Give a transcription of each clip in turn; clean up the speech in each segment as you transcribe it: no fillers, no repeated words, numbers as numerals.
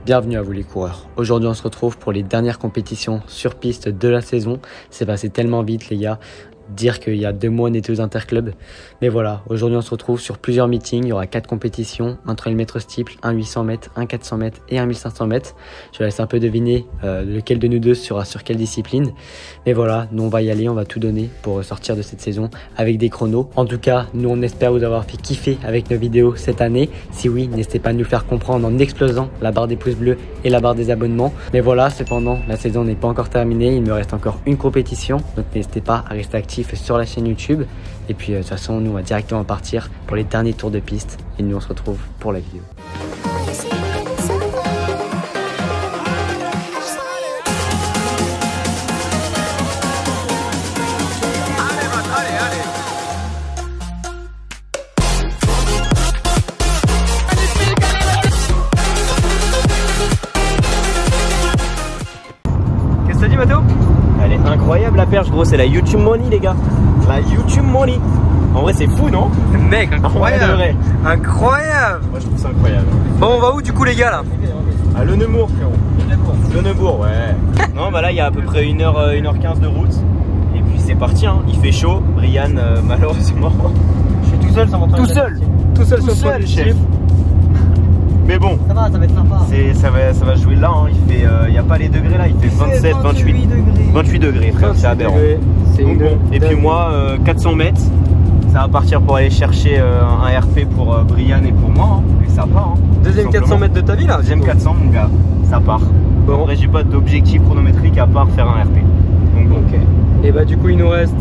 Bienvenue à vous les coureurs. Aujourd'hui on se retrouve pour les dernières compétitions sur piste de la saison. C'est passé tellement vite les gars. Dire qu'il y a 2 mois on était aux interclubs. Mais voilà, aujourd'hui on se retrouve sur plusieurs meetings. Il y aura 4 compétitions, un 3000 mètres steeple, un 800 mètres, un 400 mètres et un 1500 mètres. Je laisse un peu deviner lequel de nous deux sera sur quelle discipline. Mais voilà, nous on va y aller, on va tout donner pour sortir de cette saison avec des chronos. En tout cas, nous on espère vous avoir fait kiffer avec nos vidéos cette année. Si oui, n'hésitez pas à nous le faire comprendre en explosant la barre des pouces bleus et la barre des abonnements. Mais voilà, cependant, la saison n'est pas encore terminée. Il me reste encore une compétition. Donc n'hésitez pas à rester actifs sur la chaîne YouTube. Et puis de toute façon, nous on va directement partir pour les derniers tours de piste. Et nous on se retrouve pour la vidéo. Qu'est-ce que t'as dit Mathéo? Elle est incroyable la perche gros, c'est la YouTube Money les gars. La YouTube Money. En vrai c'est fou non? Mec, incroyable. Incroyable. Moi je trouve ça incroyable. Bon on va où du coup les gars là? À Le Nemours frérot. Le Nemours ouais. Non bah là il y a à peu près 1h15 de route. Et puis c'est parti hein. Il fait chaud. Brian malheureusement. Je suis tout seul sans m'entraîner. Tout seul sur le chef. Mais bon, ça va être sympa. Ça va jouer là, hein. Il n'y a pas les degrés là, il fait 27, 28 degrés frère, c'est aberrant. Donc bon, et puis moi, 400 mètres, ça va partir pour aller chercher un RP pour Brian et pour moi, hein. Et ça part. Hein, deuxième 400 mètres de ta vie là? Deuxième 400 mon gars, ça part. Bon. En vrai j'ai pas d'objectif chronométrique à part faire un RP. Donc bon. Ok. Et bah du coup il nous reste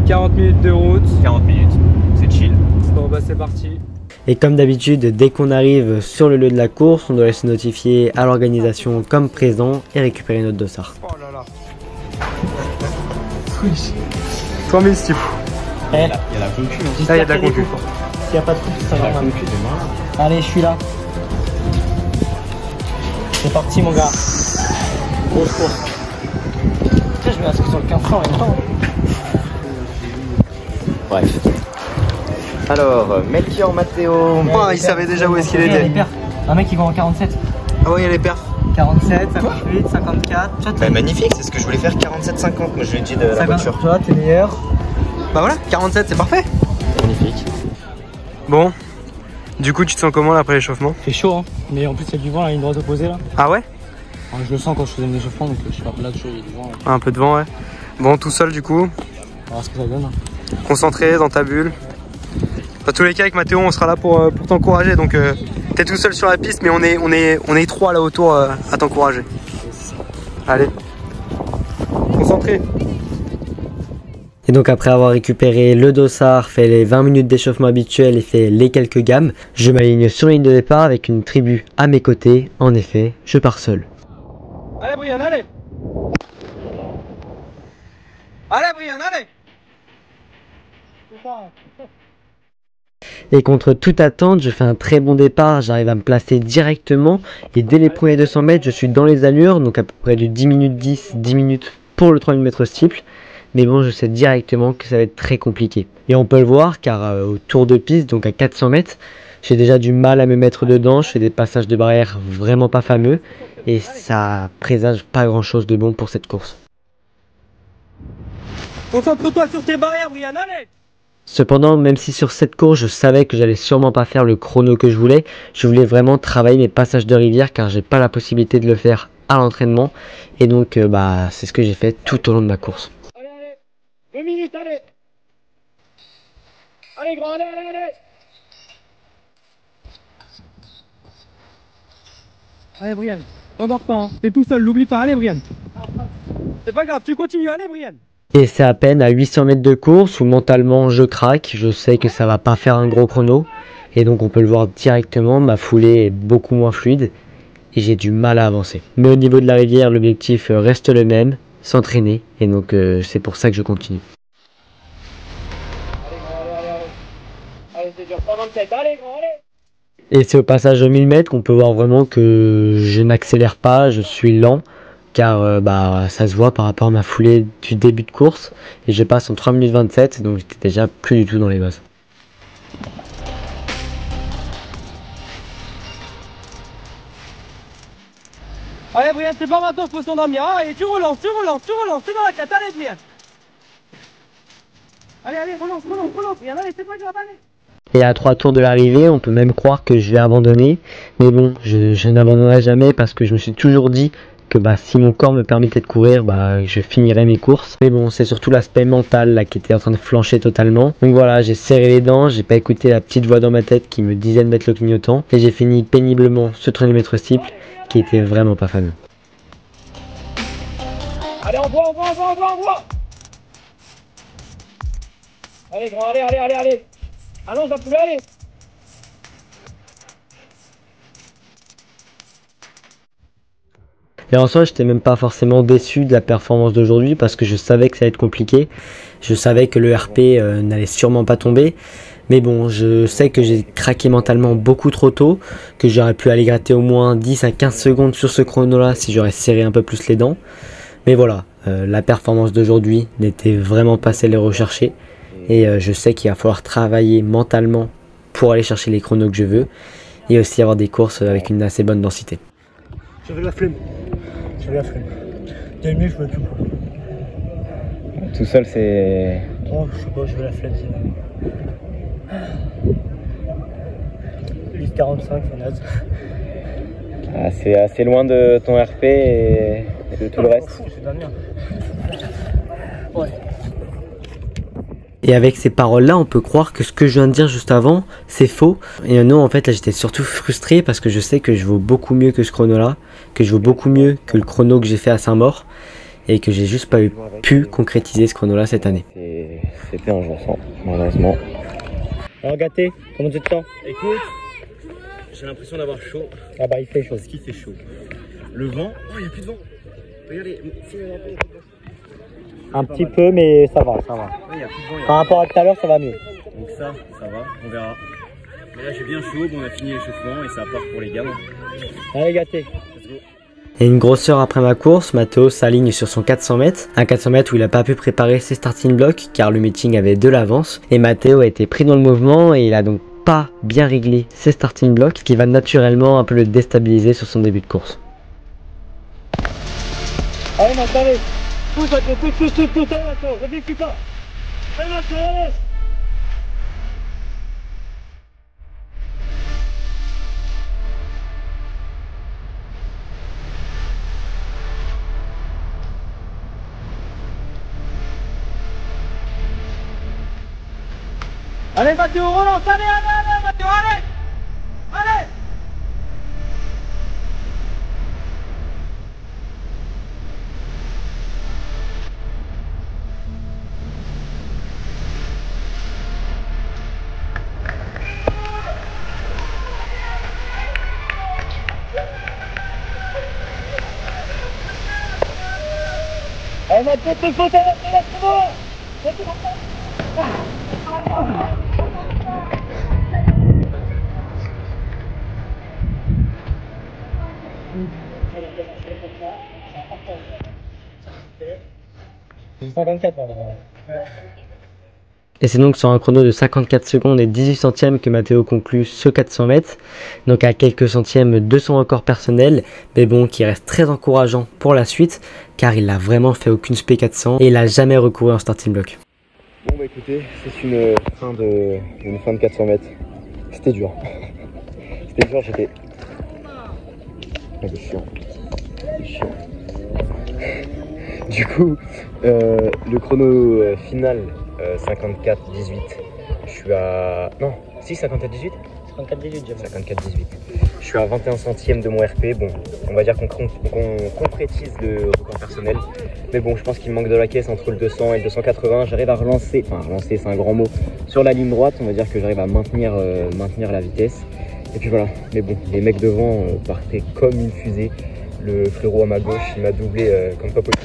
40 minutes de route. 40 minutes, c'est chill. Bon bah c'est parti. Et comme d'habitude, dès qu'on arrive sur le lieu de la course, on doit se notifier à l'organisation comme présent et récupérer notre dossard. Oh là là. 3000 c'est fou. Il y a la concu. Ah, il y a de la concu. S'il n'y a pas de concu, ça va mal. Allez, je suis là. C'est parti mon gars. Grosse course. Putain, je vais inscrire sur le 1500 en même temps. Bref. Alors, Melchior Mathéo. Oh, il savait déjà où est-ce qu'il était. Un mec qui va en 47. Ah ouais, il y a les perfs. 47, 58, 54. Bah, magnifique, c'est ce que je voulais faire, 47-50. Moi je lui ai dit de la voiture. Toi, t'es meilleur. Bah voilà, 47, c'est parfait. Magnifique. Bon, du coup, tu te sens comment là après l'échauffement? Il fait chaud, hein. Mais en plus, il y a du vent, là, une droite opposée là. Ah ouais? Je le sens quand je faisais mon échauffement, donc je sais pas, là, il y a du vent. Là. Un peu de vent, ouais. Bon, tout seul du coup. On va voir ce que ça donne. Hein. Concentré dans ta bulle. Dans tous les cas, avec Mathéo, on sera là pour t'encourager. Donc, t'es tout seul sur la piste, mais on est 3 là autour à t'encourager. Allez, concentré. Et donc après avoir récupéré le dossard, fait les 20 minutes d'échauffement habituel et fait les quelques gammes, je m'aligne sur la ligne de départ avec une tribu à mes côtés. En effet, je pars seul. Allez Brian, allez. Allez Brian, allez. Et contre toute attente, je fais un très bon départ, j'arrive à me placer directement et dès les premiers 200 mètres, je suis dans les allures, donc à peu près du 10 minutes 10, 10 minutes pour le 3000 mètres steeple. Mais bon, je sais directement que ça va être très compliqué. Et on peut le voir car au tour de piste, donc à 400 mètres, j'ai déjà du mal à me mettre dedans, je fais des passages de barrière vraiment pas fameux et ça présage pas grand chose de bon pour cette course. Concentre-toi sur tes barrières Brian, allez. Cependant, même si sur cette course, je savais que j'allais sûrement pas faire le chrono que je voulais vraiment travailler mes passages de rivière car j'ai pas la possibilité de le faire à l'entraînement. Et donc, c'est ce que j'ai fait tout au long de ma course. Allez, allez. 2 minutes, allez. Allez, grand, allez, allez, allez. Allez, Brian. T'endors pas, hein. T'es tout seul, l'oublie pas. Allez, Brian. C'est pas grave, tu continues. Allez, Brian. Et c'est à peine à 800 mètres de course où mentalement je craque, je sais que ça va pas faire un gros chrono et donc on peut le voir directement, ma foulée est beaucoup moins fluide et j'ai du mal à avancer. Mais au niveau de la rivière, l'objectif reste le même, s'entraîner et donc c'est pour ça que je continue. Allez, c'est dur, pas 27, allez, grand, allez. Et c'est au passage de 1000 mètres qu'on peut voir vraiment que je n'accélère pas, je suis lent. Car ça se voit par rapport à ma foulée du début de course et je passe en 3 minutes 27 donc j'étais déjà plus du tout dans les bases. Allez Brian, c'est pas maintenant, faut s'endormir. Allez, tu relances, c'est dans la tête, allez Brian. Allez, relance, Brian, allez, c'est pas grave, allez. Et à 3 tours de l'arrivée, on peut même croire que je vais abandonner. Mais bon, je n'abandonnerai jamais parce que je me suis toujours dit que si mon corps me permettait de courir, je finirais mes courses. Mais bon, c'est surtout l'aspect mental là qui était en train de flancher totalement. Donc voilà, j'ai serré les dents, j'ai pas écouté la petite voix dans ma tête qui me disait de mettre le clignotant. Et j'ai fini péniblement ce chronomètre steeple qui était vraiment pas fameux. Allez, on voit. Allez, grand, allez. Allons, ça pouvait aller. Et en soi, j'étais même pas forcément déçu de la performance d'aujourd'hui parce que je savais que ça allait être compliqué. Je savais que le RP n'allait sûrement pas tomber. Mais bon, je sais que j'ai craqué mentalement beaucoup trop tôt, que j'aurais pu aller gratter au moins 10 à 15 secondes sur ce chrono-là si j'aurais serré un peu plus les dents. Mais voilà, la performance d'aujourd'hui n'était vraiment pas celle recherchée. Et je sais qu'il va falloir travailler mentalement pour aller chercher les chronos que je veux. Et aussi avoir des courses avec une assez bonne densité. J'avais la flemme. T'as aimé, je me tue. Tout seul, c'est... Oh, je sais pas, j'avais la flemme. 8,45, c'est naze. C'est assez loin de ton RP et de tout le reste. C'est de la merde. Ouais. Et avec ces paroles-là, on peut croire que ce que je viens de dire juste avant, c'est faux. Et non, en fait, là, j'étais surtout frustré parce que je sais que je vaux beaucoup mieux que ce chrono-là, que je vaux beaucoup mieux que le chrono que j'ai fait à Saint-Maur, et que j'ai juste pas pu concrétiser ce chrono-là cette année. C'était un jour sans, malheureusement. Alors, Gâté, comment tu te sens? Écoute, j'ai l'impression d'avoir chaud. Ah il fait chaud. Parce qu'il fait chaud. Le vent, il n'y a plus de vent. Regardez, Un petit peu, mais ça va. Ouais, il y a plus de vent. Par rapport à tout à l'heure, ça va mieux. Donc ça va, on verra. Mais là j'ai bien chaud, on a fini l'échauffement et ça part pour les gamins. Allez, Gâté. Et une grosse heure après ma course, Matteo s'aligne sur son 400 mètres. Un 400 mètres où il n'a pas pu préparer ses starting blocks car le meeting avait de l'avance. Et Matteo a été pris dans le mouvement et il a donc pas bien réglé ses starting blocks, ce qui va naturellement un peu le déstabiliser sur son début de course. Allez, Matteo, allez. Pousse, Matteo, réfléchis pas. Allez, Matteo, allez. Allez, Matteo, relance, allez, Matteo, allez. Allez, Matteo, tu faut t'arrêter là, c'est bon. Et c'est donc sur un chrono de 54 secondes et 18 centièmes que Matteo conclut ce 400 mètres. Donc à quelques centièmes de son record personnel, mais bon, qui reste très encourageant pour la suite, car il n'a vraiment fait aucune SP 400 et il n'a jamais recouru en starting block. Bon bah écoutez, c'est une fin de 400 mètres. C'était dur. C'était dur, j'étais... C'est chiant. Du coup, le chrono final, 54-18, je suis à... Non, si 54-18 54-18. Je suis à 21 centièmes de mon RP. Bon, on va dire qu'on concrétise le record personnel. Mais bon, je pense qu'il me manque de la caisse entre le 200 et le 280. J'arrive à relancer, enfin relancer c'est un grand mot, sur la ligne droite. On va dire que j'arrive à maintenir la vitesse. Et puis voilà, mais bon, les mecs devant partaient comme une fusée. Le frérot à ma gauche, il m'a doublé comme pas possible.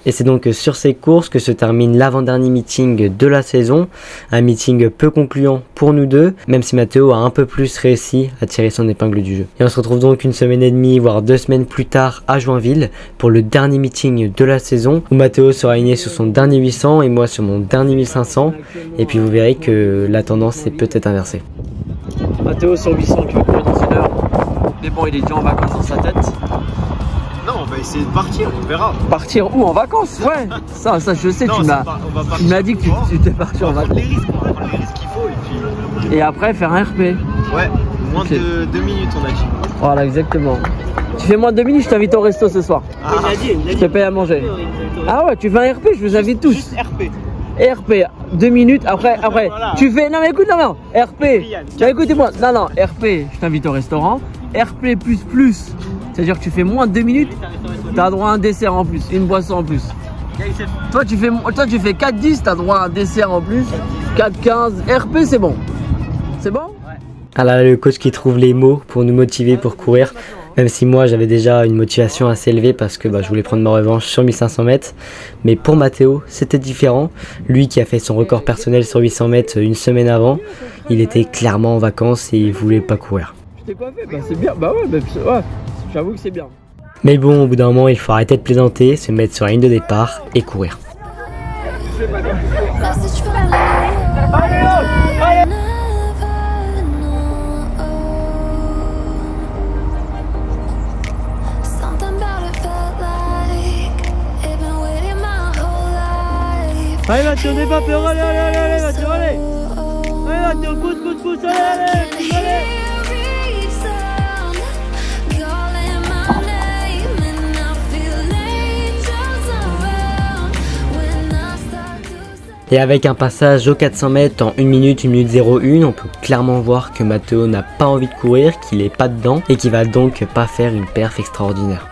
Et c'est donc sur ces courses que se termine l'avant-dernier meeting de la saison. Un meeting peu concluant pour nous deux, même si Matteo a un peu plus réussi à tirer son épingle du jeu. Et on se retrouve donc une semaine et demie, voire 2 semaines plus tard à Joinville pour le dernier meeting de la saison, où Matteo sera aligné sur son dernier 800 et moi sur mon dernier 1500. Et puis vous verrez que la tendance est peut-être inversée. Matteo sur 800 qui va courir dans une heure. Mais bon, il est déjà en vacances dans sa tête. Non, on va essayer de partir, on verra. Partir où? En vacances? Ouais. Ça je sais, non, tu m'as dit que tu t'es parti en vacances. On va prendre les risques qu'il faut et puis... Et après faire un RP. Ouais, moins de 2 minutes on a dit. Voilà, exactement. Tu fais moins de 2 minutes, je t'invite au resto ce soir. Ah, je te paye à manger. Ah ouais, tu fais un RP, je vous invite tous. Juste RP. RP, 2 minutes, après, voilà. tu fais, non mais écoute, non, RP, écoutez-moi, non, RP, je t'invite au restaurant, RP++, c'est-à-dire que tu fais moins de 2 minutes, t'as droit à un dessert en plus, une boisson en plus. Toi tu fais 4-10, t'as droit à un dessert en plus, 4-15, RP c'est bon. C'est bon? Ah là, le coach qui trouve les mots pour nous motiver pour courir. Même si moi j'avais déjà une motivation assez élevée parce que je voulais prendre ma revanche sur 1500 mètres. Mais pour Mathéo, c'était différent. Lui qui a fait son record personnel sur 800 mètres une semaine avant, il était clairement en vacances et il voulait pas courir. Je t'ai pas fait, c'est bien, ouais, j'avoue que c'est bien. Mais bon, au bout d'un moment, il faut arrêter de plaisanter, se mettre sur la ligne de départ et courir. Allez Mathieu, on n'est pas peur, allez Mathieu, allez. Allez Mathieu, pousse, allez. Et avec un passage aux 400 mètres en 1 minute 01, on peut clairement voir que Mathéo n'a pas envie de courir, qu'il est pas dedans et qu'il va donc pas faire une perf extraordinaire.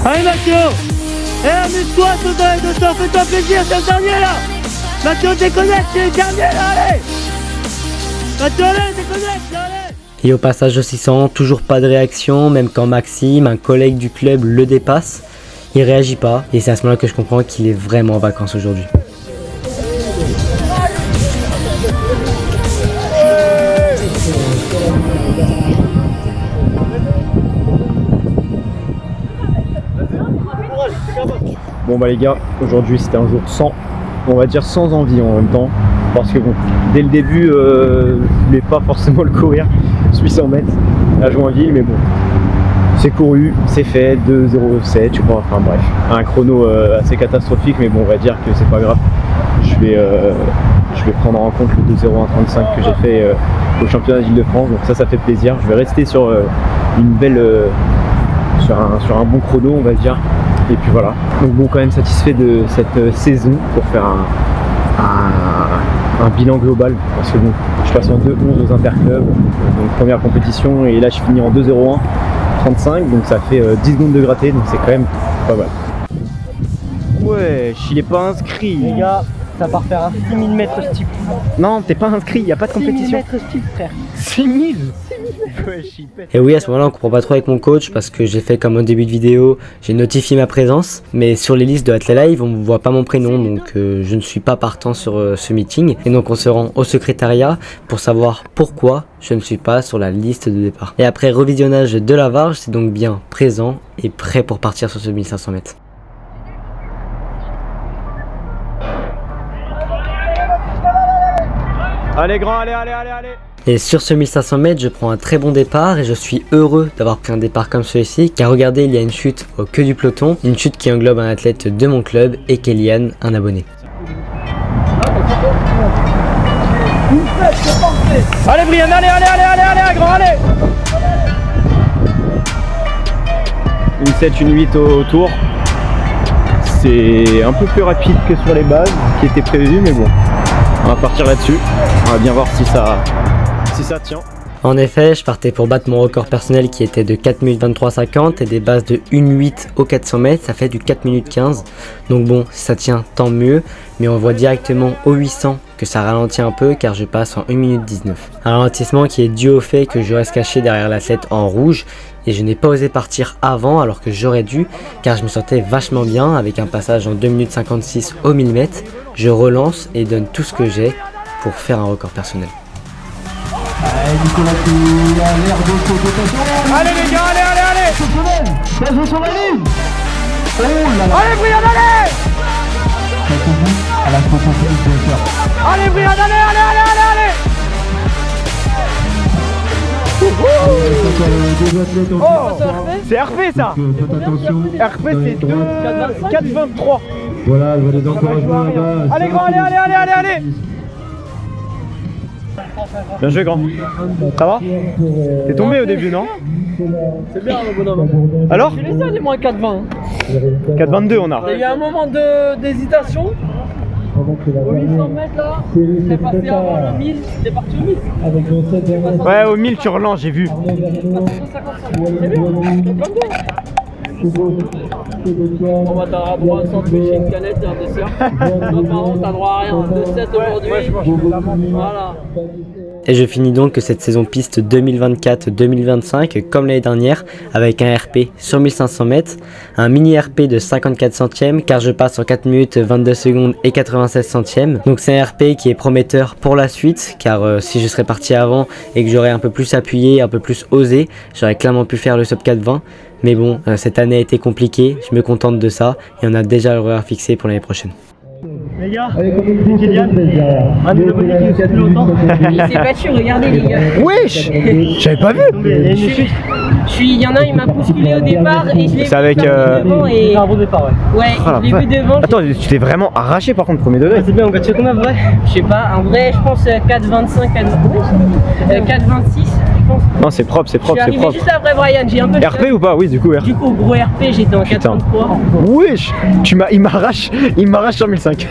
Allez Mathieu. Amuse-toi, fais-toi plaisir, c'est le dernier là. Mathieu, déconnecte, c'est le dernier là, allez. Mathieu, allez, déconnecte, allez. Et au passage au 600, toujours pas de réaction, même quand Maxime, un collègue du club, le dépasse. Il réagit pas, et c'est à ce moment-là que je comprends qu'il est vraiment en vacances aujourd'hui. Bon les gars, aujourd'hui c'était un jour on va dire sans envie en même temps, parce que bon, dès le début je voulais pas forcément le courir, 800 mètres à Joinville, mais bon, c'est couru, c'est fait, 2:07 je crois, enfin bref, un chrono assez catastrophique, mais bon on va dire que c'est pas grave, je vais prendre en compte le 2:01:35 que j'ai fait au championnat d'Île-de-France, donc ça fait plaisir, je vais rester sur une belle, sur un bon chrono on va dire. Et puis voilà, donc bon, quand même satisfait de cette saison pour faire un bilan global, parce que bon, je passe en 2:11 aux interclubs, donc première compétition, et là je finis en 2:01:35, donc ça fait 10 secondes de gratté, donc c'est quand même pas mal. Ouais, il est pas inscrit. Les gars, ça part faire un 6000 mètres steep. Non, t'es pas inscrit, il n'y a pas de compétition. 6000 mètres steep, frère. 6000. Ouais, et oui, à ce moment-là, on comprend pas trop avec mon coach parce que j'ai fait comme au début de vidéo, j'ai notifié ma présence, mais sur les listes de Athlé Live, on ne voit pas mon prénom, donc je ne suis pas partant sur ce meeting. Et donc on se rend au secrétariat pour savoir pourquoi je ne suis pas sur la liste de départ. Et après revisionnage de la VAR, c'est donc bien présent et prêt pour partir sur ce 1500 mètres. Allez grand, allez. Et sur ce 1500 mètres, je prends un très bon départ et je suis heureux d'avoir pris un départ comme celui-ci, car regardez, il y a une chute au queue du peloton, une chute qui englobe un athlète de mon club et Kélian, un abonné. Allez Brian, allez grand, allez. Une 7, une 8 au tour. C'est un peu plus rapide que sur les bases qui étaient prévues, mais bon, on va partir là-dessus. On va bien voir si ça tient. En effet, je partais pour battre mon record personnel qui était de 4 minutes 23,50 et des bases de 1,8 au 400 mètres, ça fait du 4 minutes 15. Donc bon, si ça tient, tant mieux, mais on voit directement au 800 que ça ralentit un peu car je passe en 1 minute 19. Un ralentissement qui est dû au fait que je reste caché derrière l'athlète en rouge et je n'ai pas osé partir avant alors que j'aurais dû car je me sentais vachement bien avec un passage en 2 minutes 56 au millimètre. Je relance et donne tout ce que j'ai pour faire un record personnel. Allez Nicolas qui a l'air de sauter. Allez les gars, allez. Ça joue sur la ligne. Oh là là. Allez Brian, allez. Ça conduit à la 70 bien sûr. Allez Brian, allez. C'est RP ça. RP c'est 4,23. Voilà, je vais les encourager là-bas. Allez grand, allez. Bien joué grand. Ça va? T'es tombé au début non? C'est bien le bonhomme. Alors? Tu laisses aller moins 4,20. 4,22 on a. Il y a eu un moment d'hésitation. Au 800 mètres là, c'est passé avant le 1000, c'est parti au 1000. Ouais au 1000 tu relances j'ai vu. C'est bien, 4,22. On va t'avoir droit à un sandwich et une canette et un dessert. Toi par contre t'as droit à rien, 2,7 aujourd'hui. Voilà. Et je finis donc cette saison piste 2024-2025 comme l'année dernière avec un RP sur 1500 mètres, un mini RP de 54 centièmes car je passe en 4 minutes 22 secondes et 96 centièmes. Donc c'est un RP qui est prometteur pour la suite car si je serais parti avant et que j'aurais un peu plus appuyé, un peu plus osé, j'aurais clairement pu faire le sub 4,20. Mais bon, cette année a été compliquée, je me contente de ça et on a déjà l'horaire fixé pour l'année prochaine. Les gars, c'est Kylian, un des abonnés qui nous suit depuis longtemps. Il s'est battu, regardez les gars. Wesh, j'avais pas vu. Il y en a un, il m'a bousculé au départ et je l'ai vu devant et... un bon départ Ouais, je l'ai vu devant. Attends, tu t'es vraiment arraché par contre premier degré. C'est bien, on va tirer combien vrai? Je sais pas, en vrai je pense 4,25, 4,26 je pense. Non c'est propre, c'est Je suis propre, c'est arrivé propre. juste après Brian, j'ai un peu... RP ou pas? Oui du coup RP. Du coup gros RP, j'étais en 4,33. Wesh, il m'arrache sur 1005.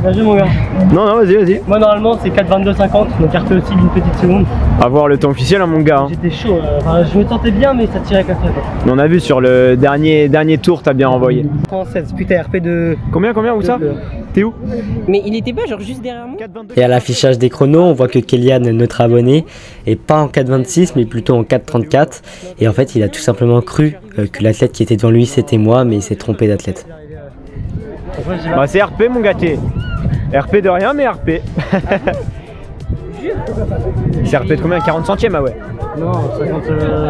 Bien joué mon gars. Non, vas-y. Moi normalement c'est 4,22,50, donc RP aussi d'une petite seconde. À voir le temps officiel hein, mon gars. J'étais chaud, enfin, je me tentais bien mais ça tirait qu'à faire. Mais on a vu sur le dernier tour, t'as bien envoyé. 37, putain RP de... Combien où ça? T'es où? Mais il était pas genre juste derrière moi? Et à l'affichage des chronos, on voit que Kylian, notre abonné, est pas en 4,26 mais plutôt en 4,34. Et en fait, il a tout simplement cru que l'athlète qui était devant lui c'était moi, mais il s'est trompé d'athlète. Bah c'est RP mon gâté. RP de rien mais RP. C'est RP de combien? 40 centièmes ah ouais. Non, 50,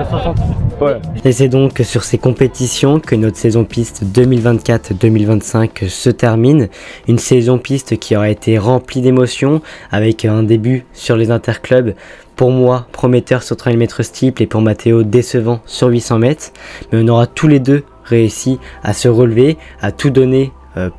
60. Ouais. Et c'est donc sur ces compétitions que notre saison piste 2024-2025 se termine. Une saison piste qui aura été remplie d'émotions avec un début sur les interclubs. Pour moi, prometteur sur 3000 mètres steeple et pour Mathéo, décevant sur 800 mètres. Mais on aura tous les deux réussi à se relever, à tout donner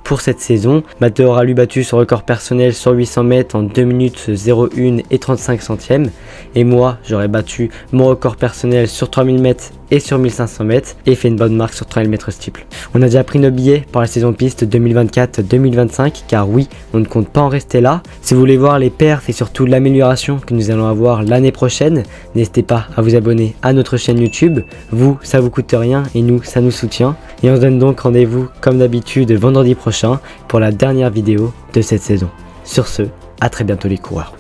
pour cette saison. Mathéo aura lui battu son record personnel sur 800 mètres en 2 minutes 01 et 35 centièmes. Et moi, j'aurais battu mon record personnel sur 3000 mètres et sur 1500 mètres et fait une bonne marque sur 3000 mètres steeple. On a déjà pris nos billets pour la saison piste 2024-2025 car oui, on ne compte pas en rester là. Si vous voulez voir les perfs et surtout l'amélioration que nous allons avoir l'année prochaine, n'hésitez pas à vous abonner à notre chaîne YouTube. Vous, ça vous coûte rien et nous, ça nous soutient. Et on se donne donc rendez-vous comme d'habitude vendredi prochain pour la dernière vidéo de cette saison. Sur ce, à très bientôt les coureurs.